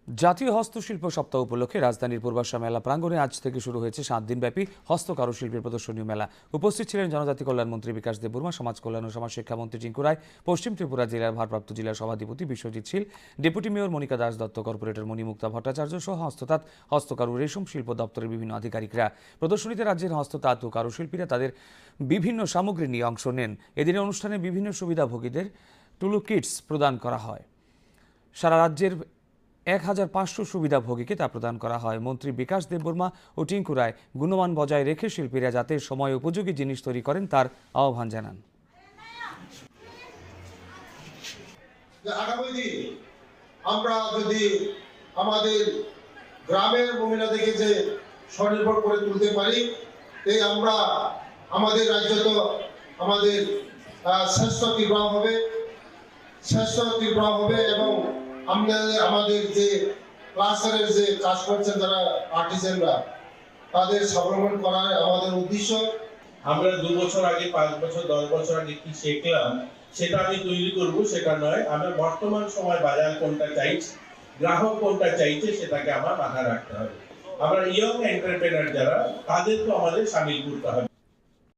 জাতীয় হস্তশিল্প সপ্তাহ উপলক্ষে রাজধানীর পূর্বাশা মেলা প্রাঙ্গণে আজ থেকে শুরু হয়েছে 7 দিনব্যাপী হস্তকারুশিল্পের প্রদর্শনী মেলা। উপস্থিত ছিলেন জনজাতি কল্যাণমন্ত্রী বিকাশ দেববর্মা, সমাজ কল্যাণ ও সমাজ শিক্ষামন্ত্রী টিঙ্কু রায়, পশ্চিম ত্রিপুরা জেলার ভারপ্রাপ্ত জেলা সভাধিপতি Biswajit Sil, deputy mayor Monika Das Dutta, corporator Manimukta Bhattacharya সহ হস্ততাঁত, হস্তকারু, রেশম শিল্প দপ্তরের বিভিন্ন আধিকারিকরা। প্রদর্শনীতে রাজ্যের হস্ততাঁত ও কারুশিল্পীরা তাদের বিভিন্ন সামগ্রী নিয়ে অংশ নেন। এদিনের অনুষ্ঠানে বিভিন্ন সুবিধাভোগীদের টুলু কিটস প্রদান করা হয়। সারা রাজ্যের 1500 সুবিধাভোগীকে তা প্রদান করা হয়। মন্ত্রী বিকাশ দেববর্মা ও টিঙ্কু রায় গুণমান বজায় রেখে শিল্পীরা যাতে সময় উপযোগী জিনিস তৈরি করেন তার আহ্বান জানান। আগামী দিন আমরা যদি আমাদের গ্রামের মহিলাদেরকে যে স্বনির্ভর করে তুলতে পারি, এই আমরা আমাদের রাজ্য তো আমাদের শ্রেষ্ঠ ত্রিপুরা হবে এবং আমাদের যে ক্লাস্টারের যে কাজ করছেন যারা আর্টিজানরা, তাদের স্বাবলম্বন করা আমাদের উদ্দেশ্য। আমরা 2 বছর আগে, 5 বছর, 10 বছর আগে কি শিখলাম সেটা আমি তৈরি করব সেটা নয়। আমরা বর্তমান সময় বাজার কোনটা চাইছে, গ্রাহক কোনটা চাইছে সেটাকে আমার মাথায় রাখতে হবে। আমরা ইয়ং এন্টারপ্রেনার যারা, তাদেরকে আমাদের সামিল করতে হবে।